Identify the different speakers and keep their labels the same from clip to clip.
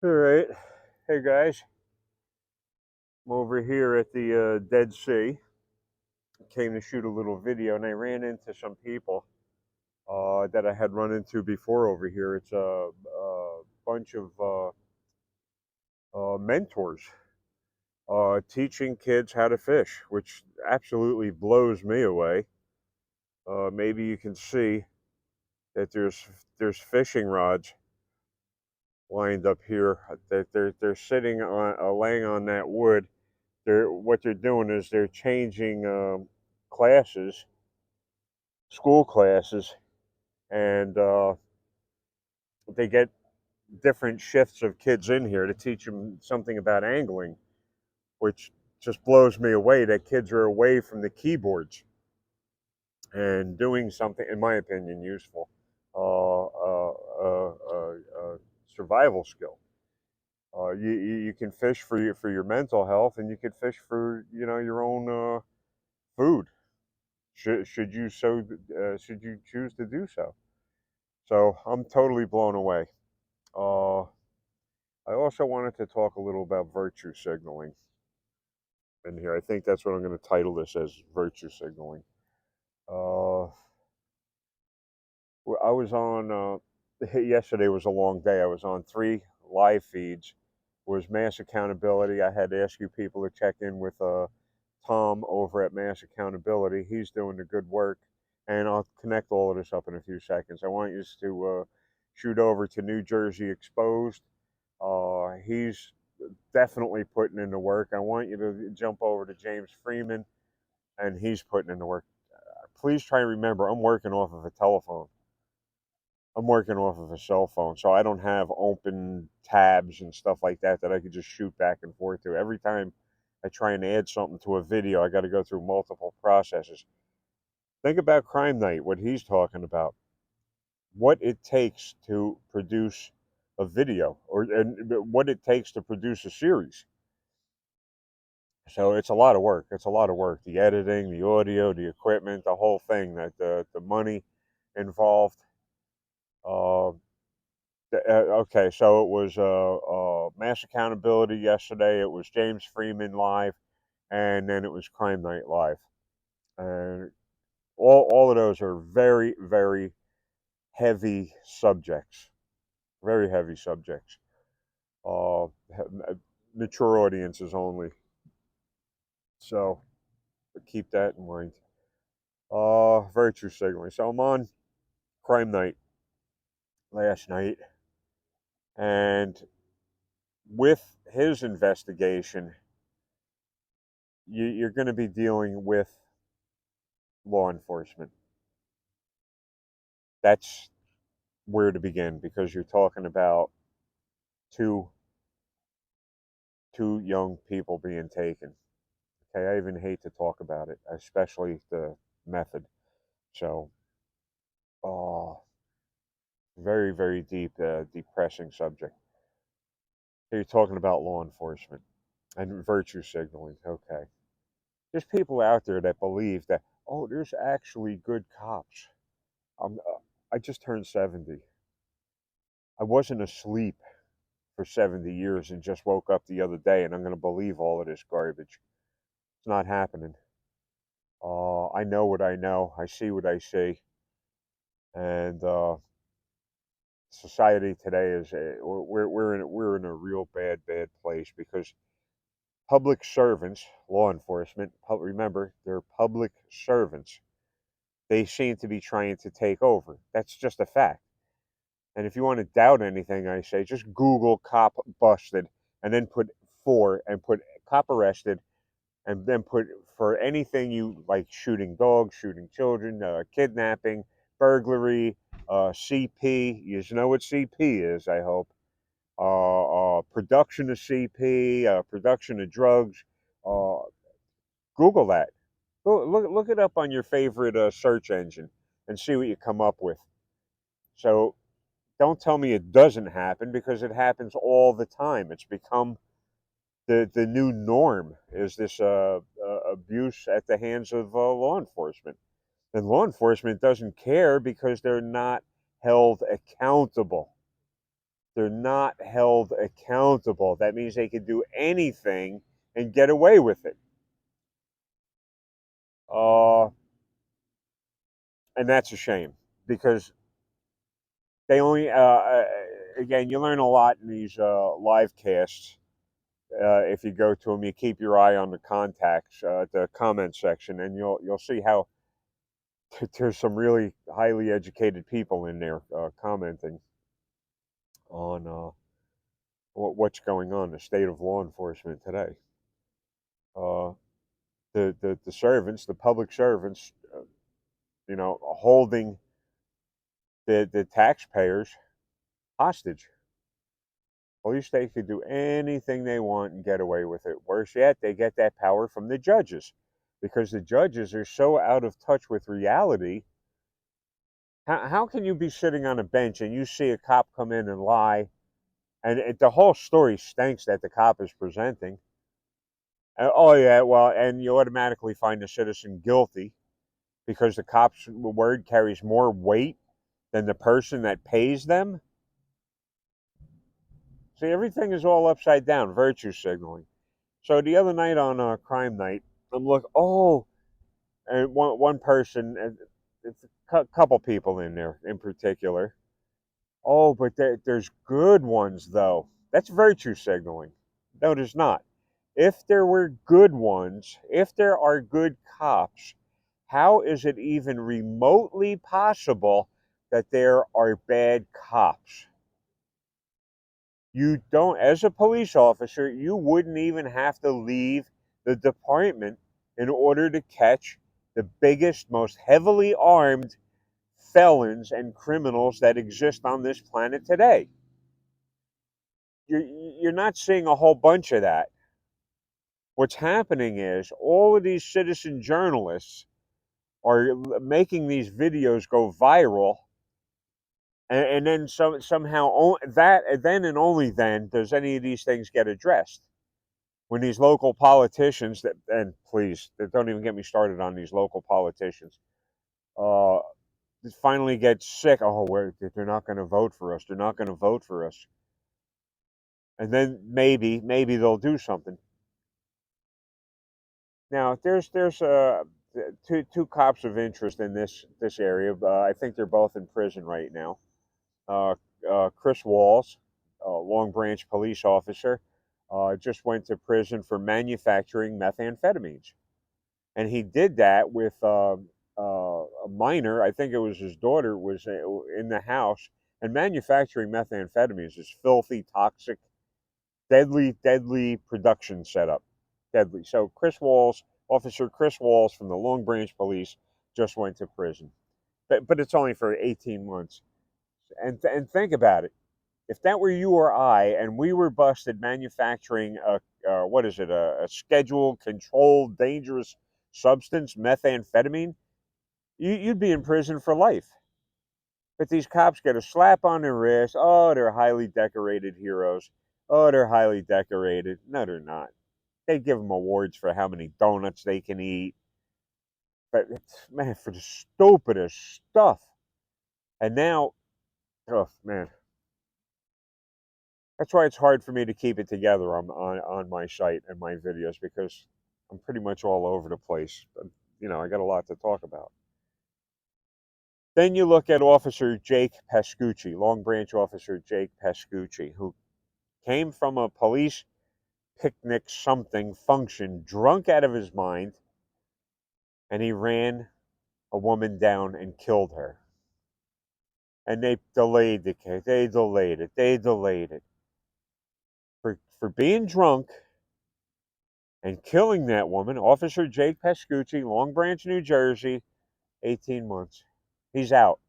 Speaker 1: All right. Hey guys, I'm over here at the Dead Sea. Came to shoot a little video and I ran into some people that I had run into before over here. It's a bunch of mentors teaching kids how to fish, which absolutely blows me away. Maybe you can see that there's fishing rods lined up here. That they're sitting on laying on that wood. What they're doing is they're changing classes, school classes, and they get different shifts of kids in here to teach them something about angling, which just blows me away that kids are away from the keyboards and doing something, in my opinion, useful, survival skill. You can fish for your mental health, and you could fish for your own food. Should you should you choose to do so? So I'm totally blown away. Uh, I also wanted to talk a little about virtue signaling in here. I think that's what I'm going to title this as: virtue signaling. Uh, I was on yesterday was a long day. I was on three live feeds. It was Mass Accountability. I had to ask you people to check in with Tom over at Mass Accountability. He's doing the good work, and I'll connect all of this up in a few seconds. I want you to shoot over to New Jersey Exposed. He's definitely putting in the work. I want you to jump over to James Freeman, and he's putting in the work. Please try and remember, I'm working off of a telephone. I'm working off of a cell phone, so I don't have open tabs and stuff like that that I could just shoot back and forth to. Every time I try and add something to a video, I got to go through multiple processes. Think about Crime Night, what he's talking about, what it takes to produce a video, or and what it takes to produce a series. So it's a lot of work. It's a lot of work. The editing, the audio, the equipment, the whole thing. That the money involved. Uh, okay, so it was Mass Accountability yesterday. It was James Freeman live, and then it was Crime Night live. And all of those are very very heavy subjects. Very heavy subjects. Uh, Mature audiences only. So keep that in mind. Virtue signaling. So I'm on Crime Night last night, and with his investigation, you're going to be dealing with law enforcement. That's where to begin because you're talking about two two young people being taken. Okay, I even hate to talk about it, especially the method. So, oh, very very deep, depressing subject. So you're talking about law enforcement and virtue signaling. Okay, there's people out there that believe that there's actually good cops. I just turned 70. I wasn't asleep for 70 years and just woke up the other day and I'm going to believe all of this garbage. It's not happening. I know what I know. I see what I see. And society today is we're in a real bad place because public servants, law enforcement, remember they're public servants. They seem to be trying to take over. That's just a fact. And if you want to doubt anything I say, just Google cop busted and then put for and put cop arrested and then put for anything you like shooting dogs, shooting children, kidnapping, burglary, CP. You know what CP is, I hope. Production of CP, production of drugs. Uh, Google that. Look it up on your favorite search engine and see what you come up with. So don't tell me it doesn't happen because it happens all the time. It's become the new norm is this abuse at the hands of law enforcement. And law enforcement doesn't care because they're not held accountable. They're not held accountable. That means they can do anything and get away with it. Uh, and that's a shame because they only, again, you learn a lot in these live casts. If you go to them, you keep your eye on the contacts, the comment section, and you'll see how there's some really highly educated people in there commenting on what's going on, the state of law enforcement today. Uh, the servants, the public servants, holding the taxpayers hostage. Police, they could do anything they want and get away with it. Worse yet, they get that power from the judges because the judges are so out of touch with reality. How can you be sitting on a bench and you see a cop come in and lie, and the whole story stinks that the cop is presenting? Oh, yeah, well, and you automatically find the citizen guilty because the cop's word carries more weight than the person that pays them. See, everything is all upside down, virtue signaling. So the other night on crime night, I'm looking. Oh, and one person, and it's a couple people in there in particular. Oh, but there's good ones though. That's virtue signaling. No, there's not. If there were good ones, if there are good cops, how is it even remotely possible that there are bad cops? You don't, as a police officer, you wouldn't even have to leave the department in order to catch the biggest, most heavily armed felons and criminals that exist on this planet today. You're not seeing a whole bunch of that. What's happening is all of these citizen journalists are making these videos go viral, and then somehow that then and only then does any of these things get addressed. When these local politicians, and please don't even get me started on these local politicians, uh, finally get sick. Oh, they're not going to vote for us. They're not going to vote for us, and then maybe they'll do something. Now there's two cops of interest in this area. I think they're both in prison right now. Uh, Chris Walls, Long Branch police officer, just went to prison for manufacturing methamphetamines, and he did that with a minor. I think it was his daughter was in the house, and manufacturing methamphetamines is filthy, toxic, deadly production setup. Deadly. So Officer Chris Walls from the Long Branch Police just went to prison. But it's only for 18 months. And think about it. If that were you or I, and we were busted manufacturing what is it, a scheduled, controlled, dangerous substance, methamphetamine, you'd be in prison for life. But these cops get a slap on their wrist. Oh, they're highly decorated heroes. Oh, they're highly decorated. No, they're not. They give them awards for how many donuts they can eat. But man, for the stupidest stuff. And now, oh man, that's why it's hard for me to keep it together on my site and my videos because I'm pretty much all over the place. But, I got a lot to talk about. Then you look at Officer Jake Pascucci, Long Branch Officer Jake Pascucci, who came from a police picnic something function, drunk out of his mind, and he ran a woman down and killed her. And they delayed the case. They delayed it. They delayed it. For being drunk and killing that woman, Officer Jake Pascucci, Long Branch, New Jersey, 18 months. He's out.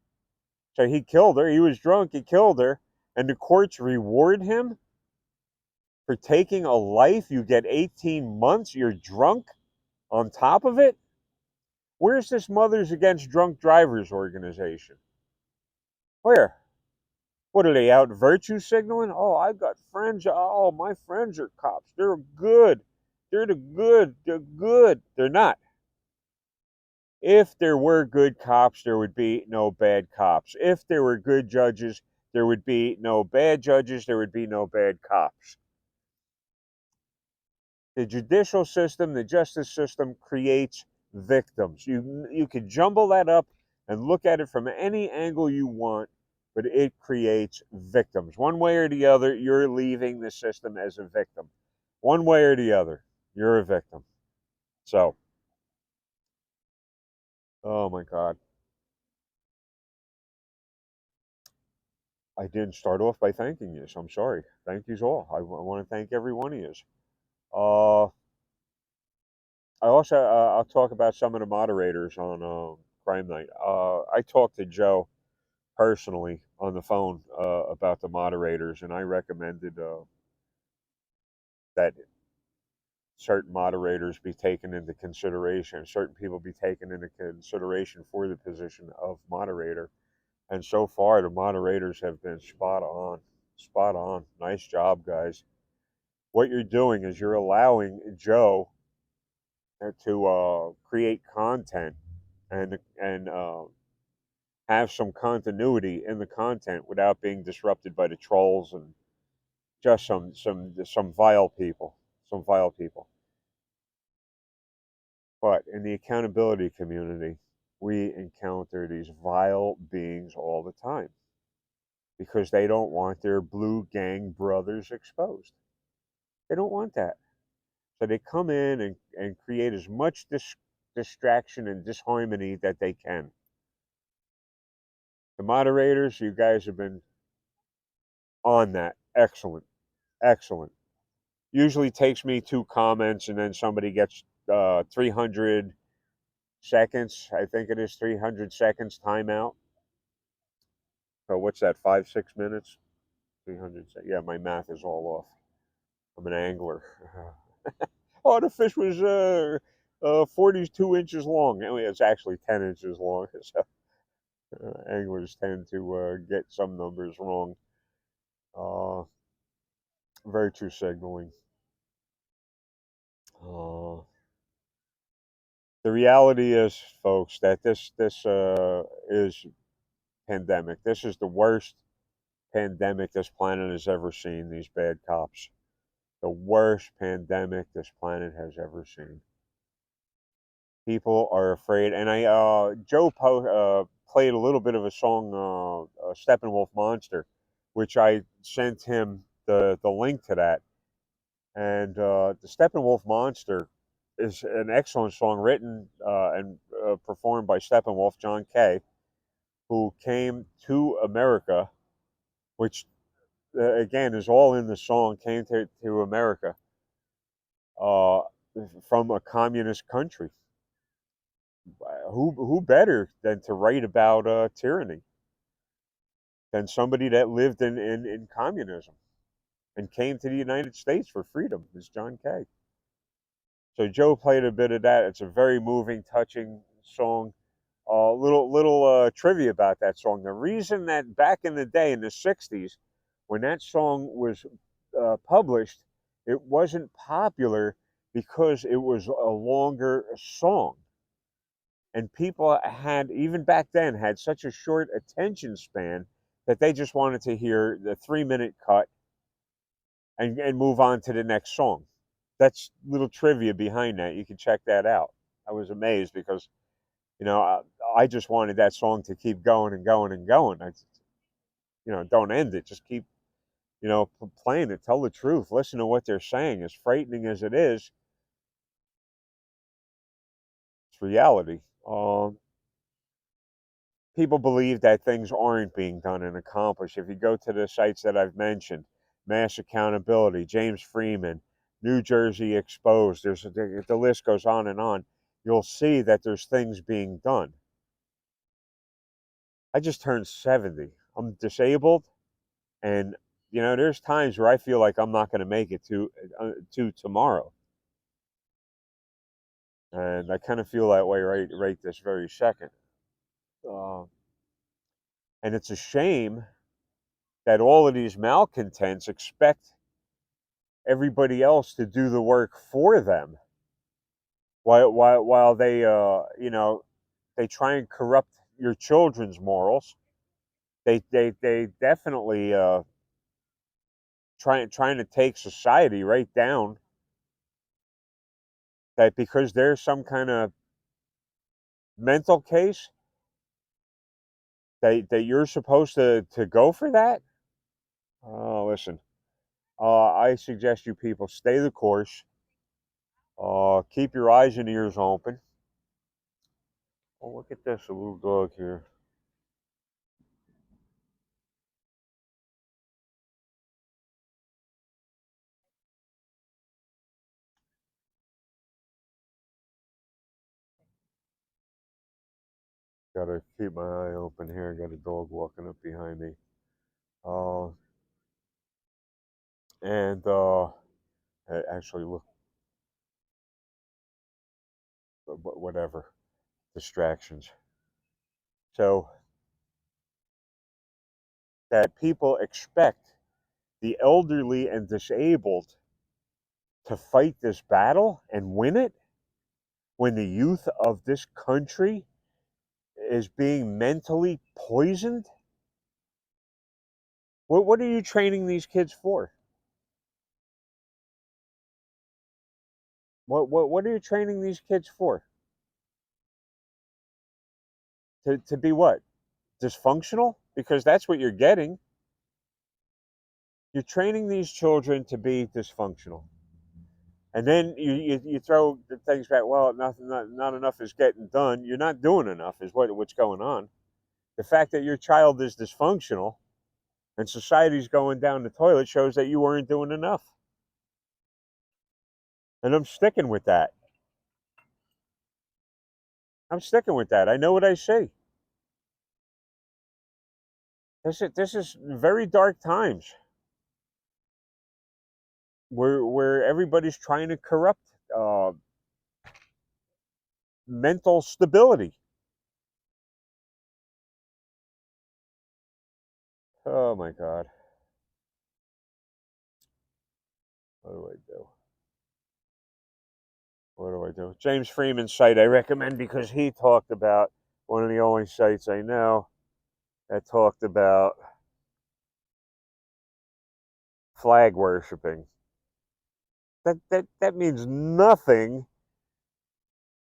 Speaker 1: So he killed her. He was drunk. He killed her. And the courts reward him for taking a life. You get 18 months. You're drunk on top of it. Where's this Mothers Against Drunk Drivers organization? Where? What are they out virtue signaling? Oh, I've got friends. Oh, my friends are cops. They're good. They're the good. They're good. They're not. If there were good cops, there would be no bad cops. If there were good judges, there would be no bad judges, there would be no bad cops. The judicial system, the justice system creates victims. You could jumble that up and look at it from any angle you want, but it creates victims. One way or the other, you're leaving the system as a victim. One way or the other, you're a victim. So, oh my God. I didn't start off by thanking you, so I'm sorry. Thank yous all. I want to thank every one of yous. Uh, I also I'll talk about some of the moderators on Crime Night. I talked to Joe personally on the phone about the moderators, and I recommended that certain moderators be taken into consideration, certain people be taken into consideration for the position of moderator. And so far, the moderators have been spot on, spot on. Nice job, guys. What you're doing is you're allowing Joe to create content and have some continuity in the content without being disrupted by the trolls and just some vile people, some vile people. But in the accountability community, we encounter these vile beings all the time because they don't want their blue gang brothers exposed. They don't want that. So they come in and create as much distraction and disharmony that they can. The moderators, you guys have been on that. Excellent. Excellent. Usually takes me 2 comments and then somebody gets 300 seconds. I think it is 300 seconds timeout. So what's that, 5, 6 minutes? 300. Yeah, my math is all off. I'm an angler. Oh, the fish was 42 inches long. I mean, it's actually 10 inches long. So anglers tend to get some numbers wrong. Uh, Virtue signaling. Uh, the reality is, folks, that this is pandemic. This is the worst pandemic this planet has ever seen. These bad cops. The worst pandemic this planet has ever seen. People are afraid, and Joe played a little bit of a song, Steppenwolf Monster, which I sent him the link to that. And the Steppenwolf Monster is an excellent song written and performed by Steppenwolf John Kay, who came to America, which again is all in the song. Came to America uh, from a communist country. Who better than to write about tyranny than somebody that lived in communism and came to the United States for freedom? Is John Kay. So Joe played a bit of that. It's a very moving, touching song. Little trivia about that song. The reason that back in the day in the '60s, when that song was published, it wasn't popular because it was a longer song, and people had even back then had such a short attention span that they just wanted to hear the 3 minute cut and move on to the next song. That's little trivia behind that. You can check that out. I was amazed because I just wanted that song to keep going and going and going. Don't end it. Just keep playing it. Tell the truth. Listen to what they're saying. As frightening as it is, it's reality. People believe that things aren't being done and accomplished. If you go to the sites that I've mentioned, Mass Accountability, James Freeman, New Jersey Exposed, the list goes on and on. You'll see that there's things being done. I just turned 70. I'm disabled, and there's times where I feel like I'm not going to make it to tomorrow, and I kind of feel that way right this very second. Uh, and it's a shame that all of these malcontents expect everybody else to do the work for them, while they they try and corrupt your children's morals They definitely trying to take society right down, that because there's some kind of mental case that you're supposed to go for that. Oh, listen, I suggest you people stay the course. Keep your eyes and ears open. Oh, look at this, a little dog here. Gotta keep my eye open here. Got a dog walking up behind me. Uh, and actually, look, whatever distractions. So that people expect the elderly and disabled to fight this battle and win it when the youth of this country is being mentally poisoned? What are you training these kids for? What are you training these kids for? To be what? Dysfunctional? Because that's what you're getting. You're training these children to be dysfunctional. And then you throw the things back, well, nothing, not enough is getting done. You're not doing enough, is what's going on. The fact that your child is dysfunctional and society's going down the toilet shows that you weren't doing enough. And I'm sticking with that. I'm sticking with that. I know what I see. This is very dark times where everybody's trying to corrupt uh, mental stability. Oh my God. What do I do? What do I do? James Freeman's site I recommend because he talked about one of the only sites I know that talked about flag worshiping. That means nothing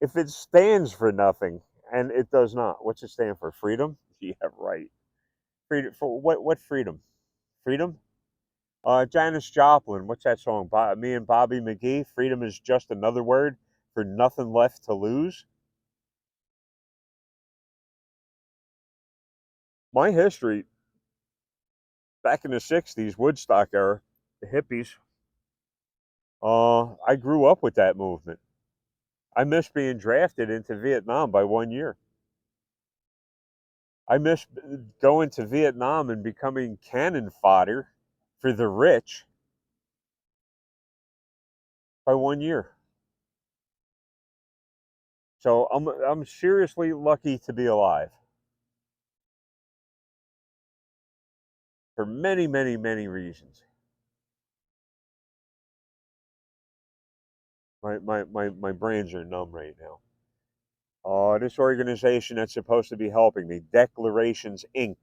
Speaker 1: if it stands for nothing, and it does not. What's it stand for? Freedom? Yeah, right. Freedom for what? What freedom? Freedom? Janis Joplin. What's that song? Me and Bobby McGee. Freedom is just another word for nothing left to lose. My history back in the '60s, Woodstock era, the hippies. I grew up with that movement. I missed being drafted into Vietnam by 1 year. I missed going to Vietnam and becoming cannon fodder for the rich by 1 year. So I'm seriously lucky to be alive for many, many, many reasons. My brains are numb right now. This organization that's supposed to be helping me, Declarations Inc.,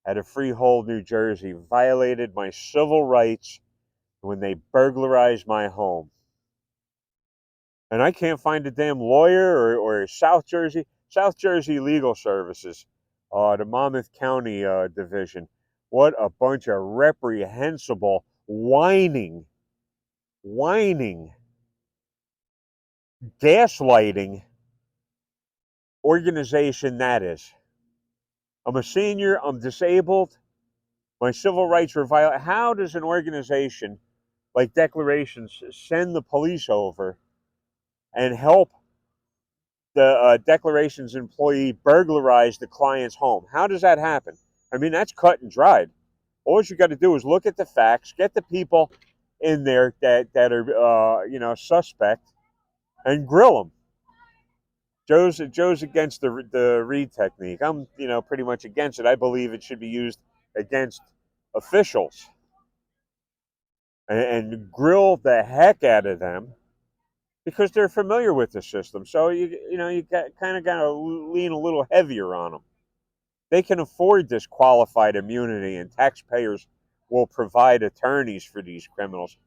Speaker 1: out of Freehold, New Jersey, violated my civil rights when they burglarized my home. And I can't find a damn lawyer or South Jersey Legal Services, the Monmouth County division. What a bunch of reprehensible, whining, gaslighting organization that is. I'm a senior. I'm disabled. My civil rights were violated. How does an organization like Declarations send the police over and help the Declarations employee burglarize the client's home? How does that happen? I mean, that's cut and dried. All you got to do is look at the facts, get the people in there that are suspect, and grill them. Joe's against the Reed technique. I'm pretty much against it. I believe it should be used against officials and grill the heck out of them because they're familiar with the system. So you kind of got to lean a little heavier on them. They can afford this qualified immunity, and taxpayers will provide attorneys for these criminals.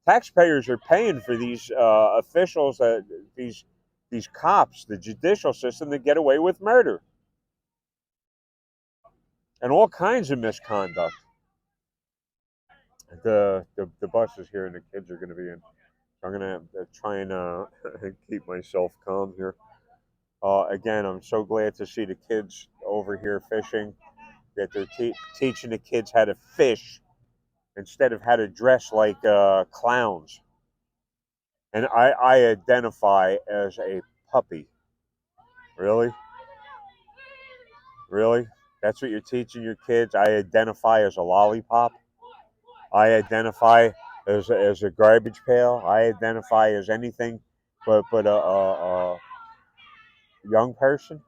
Speaker 1: Taxpayers are paying for these officials, these cops, the judicial system, to get away with murder and all kinds of misconduct. The bus is here, and the kids are going to be in. I'm going to try and keep myself calm here. Again, I'm so glad to see the kids over here fishing, that they're teaching the kids how to fish instead of how to dress like clowns. And I identify as a puppy. Really? Really? That's what you're teaching your kids? I identify as a lollipop. I identify as a garbage pail. I identify as anything but a young person.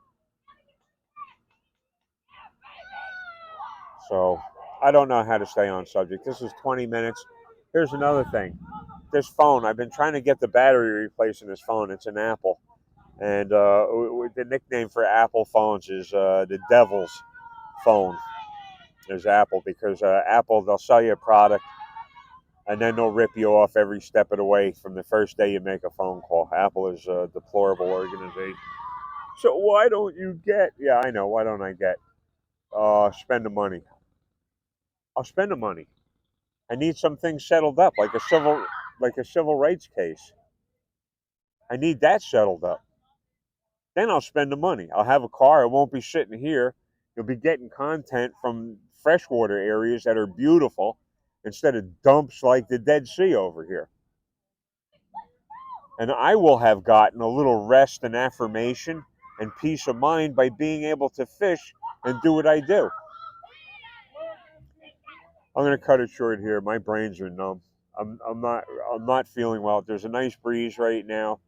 Speaker 1: So I don't know how to stay on subject. This is 20 minutes. Here's another thing. This phone, I've been trying to get the battery replaced in this phone. It's an Apple. And the nickname for Apple phones is the devil's phone, is Apple, because Apple, they'll sell you a product and then they'll rip you off every step of the way from the first day you make a phone call. Apple is a deplorable organization. So why don't you get? Yeah, I know. Why don't I get? Spend the money. I'll spend the money. I need some things settled up, like a civil rights case. I need that settled up. Then I'll spend the money. I'll have a car. I won't be sitting here. You'll be getting content from freshwater areas that are beautiful instead of dumps like the Dead Sea over here. And I will have gotten a little rest and affirmation and peace of mind by being able to fish and do what I do. I'm going to cut it short here. My brains are numb. I'm not feeling well. There's a nice breeze right now.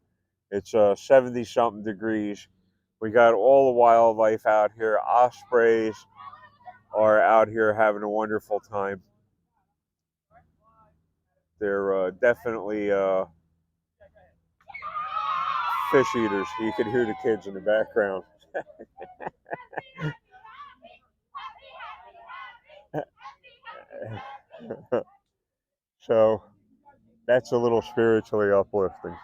Speaker 1: It's 70 something degrees. We got all the wildlife out here. Ospreys are out here having a wonderful time. They're definitely fish eaters. You can hear the kids in the background. So that's a little spiritually uplifting.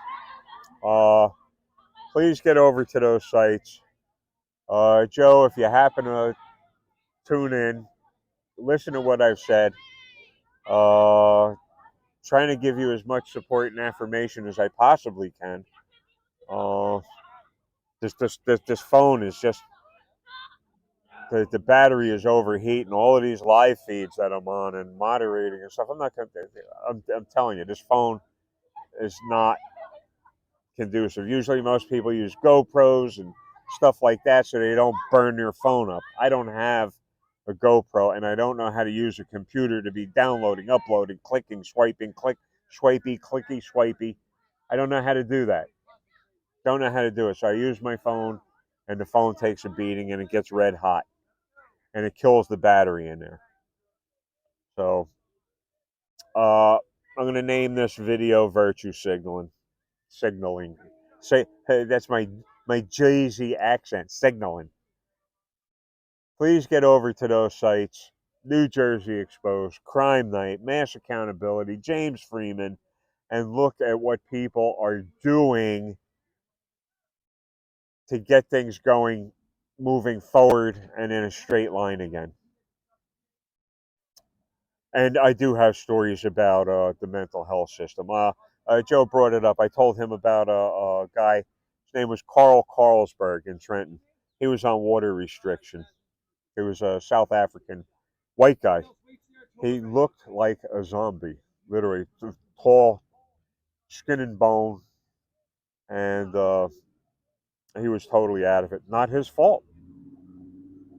Speaker 1: Uh, Please get over to those sites. Joe, if you happen to tune in, listen to what I've said. Uh, Trying to give you as much support and affirmation as I possibly can. Uh, this phone is just the battery is overheating. All of these live feeds that I'm on and moderating and stuff. I'm telling you, this phone is not conducive. Usually, most people use GoPros and stuff like that so they don't burn their phone up. I don't have a GoPro, and I don't know how to use a computer to be downloading, uploading, clicking, swiping, swipey, clicky, swipey. I don't know how to do that. Don't know how to do it. So I use my phone, and the phone takes a beating, and it gets red hot, and it kills the battery in there. So I'm going to name this video "Virtue Signaling." Signaling. Say, hey, that's my Jersey accent. Signaling. Please get over to those sites. New Jersey Exposed, Crime Night, Mass Accountability, James Freeman, and look at what people are doing to get things going, moving forward, and in a straight line again. And I do have stories about the mental health system. Joe brought it up. I told him about a guy. His name was Carl Carlsberg in Trenton. He was on water restriction. He was a South African white guy. He looked like a zombie, literally tall, skin and bone, and he was totally out of it. Not his fault.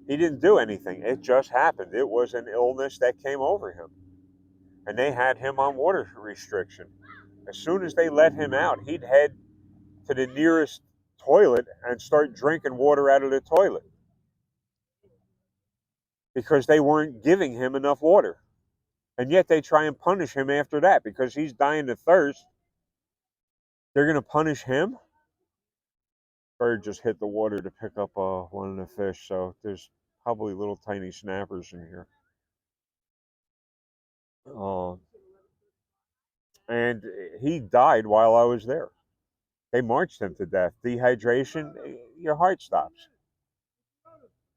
Speaker 1: He didn't do anything. It just happened. It was an illness that came over him, and they had him on water restriction. As soon as they let him out, he'd head to the nearest toilet and start drinking water out of the toilet because they weren't giving him enough water. And yet they try and punish him after that because he's dying of thirst. They're going to punish him. Bird just hit the water to pick up one of the fish, so there's probably little tiny snappers in here. Uh, and he died while I was there. They marched him to death. Dehydration, your heart stops.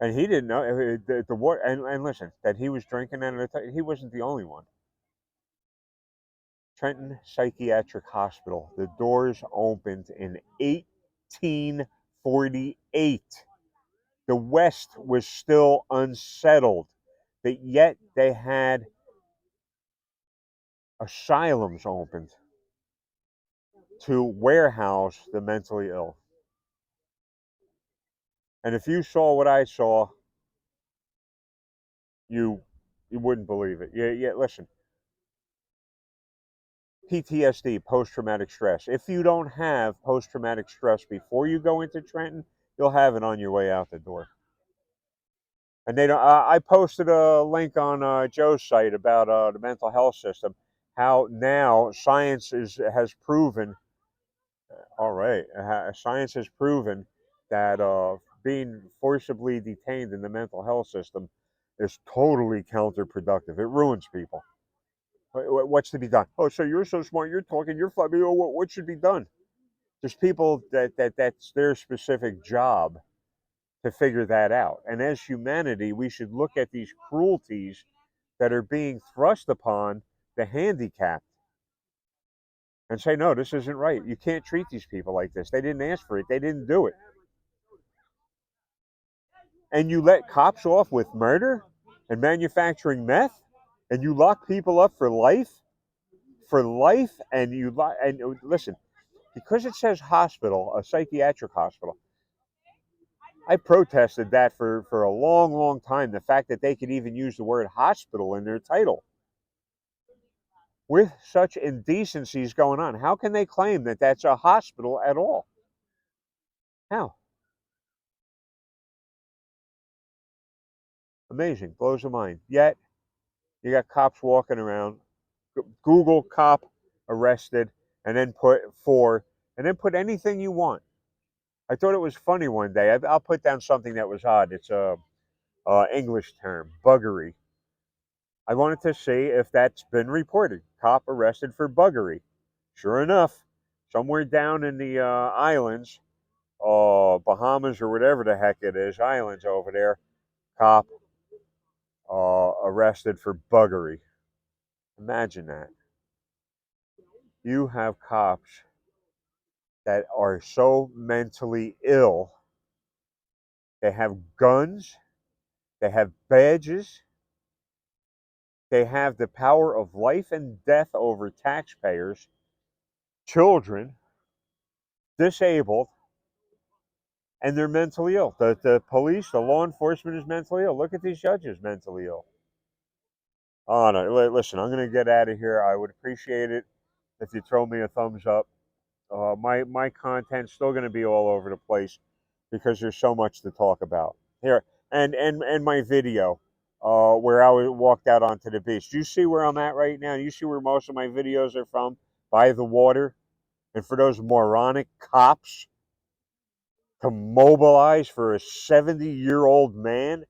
Speaker 1: And he didn't know the water. And listen, that he was drinking at the time. He wasn't the only one. Trenton Psychiatric Hospital. The doors opened in 1848. The West was still unsettled, but yet they had asylums opened to warehouse the mentally ill. And if you saw what I saw, you you wouldn't believe it. Yeah. Listen, PTSD, post traumatic stress. If you don't have post traumatic stress before you go into Trenton, you'll have it on your way out the door. And they don't. I posted a link on Joe's site about the mental health system. How now science has proven. All right, science has proven that being forcibly detained in the mental health system is totally counterproductive. It ruins people. What's to be done? Oh, so you're so smart. You're talking. You're funny. Oh, what should be done? There's people that's their specific job to figure that out. And as humanity, we should look at these cruelties that are being thrust upon the handicapped and say, no, this isn't right. You can't treat these people like this. They didn't ask for it. They didn't do it. And you let cops off with murder and manufacturing meth, and you lock people up for life, and and listen, because it says hospital, a psychiatric hospital. I protested that for a long, long time. The fact that they could even use the word hospital in their title. With such indecencies going on, how can they claim that that's a hospital at all? How? Amazing. Blows the mind. Yet, you got cops walking around. Google cop arrested, and then put anything you want. I thought it was funny one day. I'll put down something that was odd. It's a English term, buggery. I wanted to see if that's been reported. Cop arrested for buggery. Sure enough, somewhere down in the islands, Bahamas or whatever the heck it is, islands over there, cop arrested for buggery. Imagine that. You have cops that are so mentally ill. They have guns, they have badges, they have the power of life and death over taxpayers, children, disabled, and they're mentally ill. The police, the law enforcement is mentally ill. Look at these judges mentally ill. Oh, no, listen, I'm going to get out of here. I would appreciate it if you throw me a thumbs up. My content's still going to be all over the place because there's so much to talk about here. And my video, where I walked out onto the beach. Do you see where I'm at right now? Do you see where most of my videos are from? By the water. And for those moronic cops to mobilize for a 70-year-old man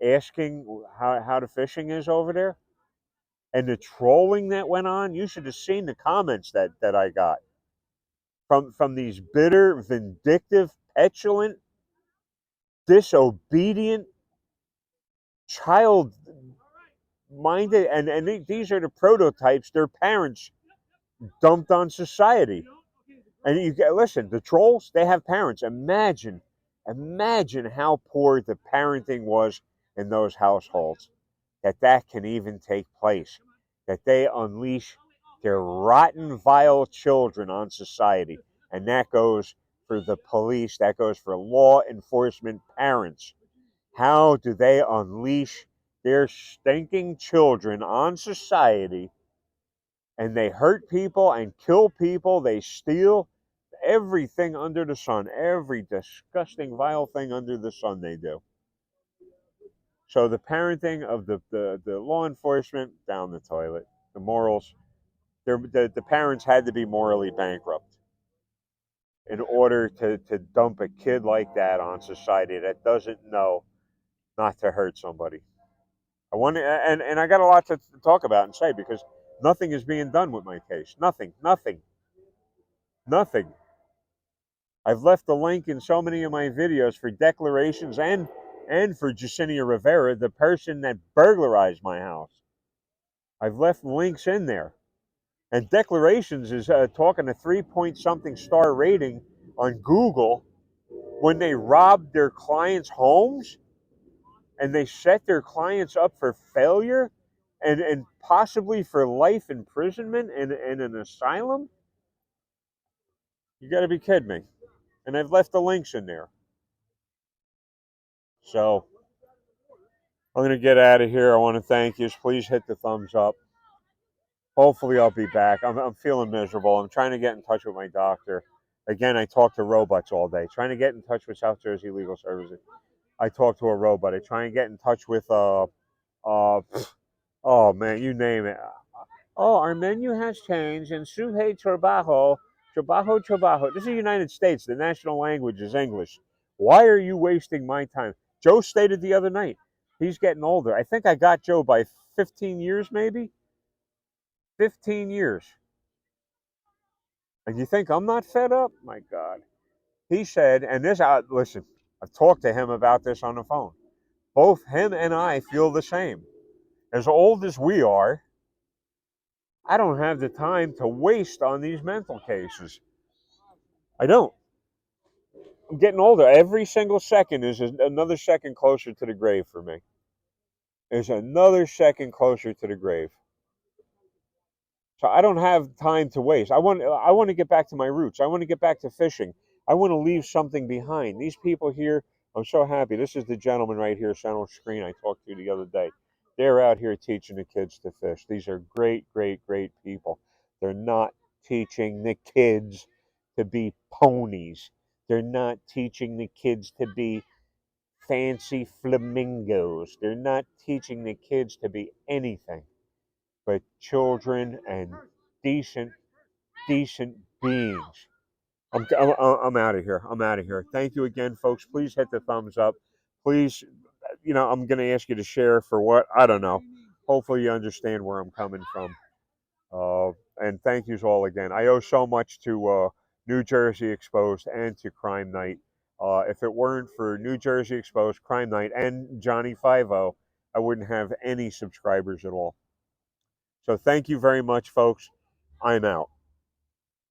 Speaker 1: asking how the fishing is over there, and the trolling that went on, you should have seen the comments that I got from these bitter, vindictive, petulant, disobedient, child minded, and these are the prototypes their parents dumped on society. And you listen, the trolls, they have parents. Imagine how poor the parenting was in those households. That can even take place. That they unleash their rotten, vile children on society. And that goes for the police, that goes for law enforcement parents. How do they unleash their stinking children on society? And they hurt people and kill people, they steal everything under the sun, every disgusting, vile thing under the sun they do. So the parenting of the law enforcement, down the toilet. The morals, the parents had to be morally bankrupt in order to dump a kid like that on society that doesn't know not to hurt somebody. I want to, and I got a lot to talk about and say because nothing is being done with my case. Nothing, nothing, nothing. I've left the link in so many of my videos for declarations and for Jacinia Rivera, the person that burglarized my house. I've left links in there. And Declarations is talking a 3 point something star rating on Google when they robbed their clients' homes and they set their clients up for failure and possibly for life imprisonment in an asylum. You got to be kidding me. And I've left the links in there. So I'm going to get out of here. I want to thank you. Please hit the thumbs up. Hopefully, I'll be back. I'm feeling miserable. I'm trying to get in touch with my doctor. Again, I talk to robots all day. Trying to get in touch with South Jersey Legal Services. I talk to a robot. I try and get in touch with oh man, you name it. Oh, our menu has changed and Suhe Trabajo, Trabajo. This is the United States. The national language is English. Why are you wasting my time? Joe stated the other night, he's getting older. I think I got Joe by 15 years, maybe? 15 years. And you think I'm not fed up? My God. He said, and this, listen, I've talked to him about this on the phone. Both him and I feel the same. As old as we are, I don't have the time to waste on these mental cases. I don't. I'm getting older. Every single second is another second closer to the grave for me. Is another second closer to the grave. So I don't have time to waste. I want to get back to my roots. I want to get back to fishing. I want to leave something behind. These people here, I'm so happy. This is the gentleman right here, center screen I talked to the other day. They're out here teaching the kids to fish. These are great, great, great people. They're not teaching the kids to be ponies. They're not teaching the kids to be fancy flamingos. They're not teaching the kids to be anything but children and decent, decent beings. I'm out of here. I'm out of here. Thank you again, folks. Please hit the thumbs up. Please, I'm going to ask you to share for what? I don't know. Hopefully, you understand where I'm coming from. And thank yous all again. I owe so much to New Jersey Exposed and to Crime Night. If it weren't for New Jersey Exposed, Crime Night, and Johnny 50, I wouldn't have any subscribers at all. So thank you very much, folks. I'm out.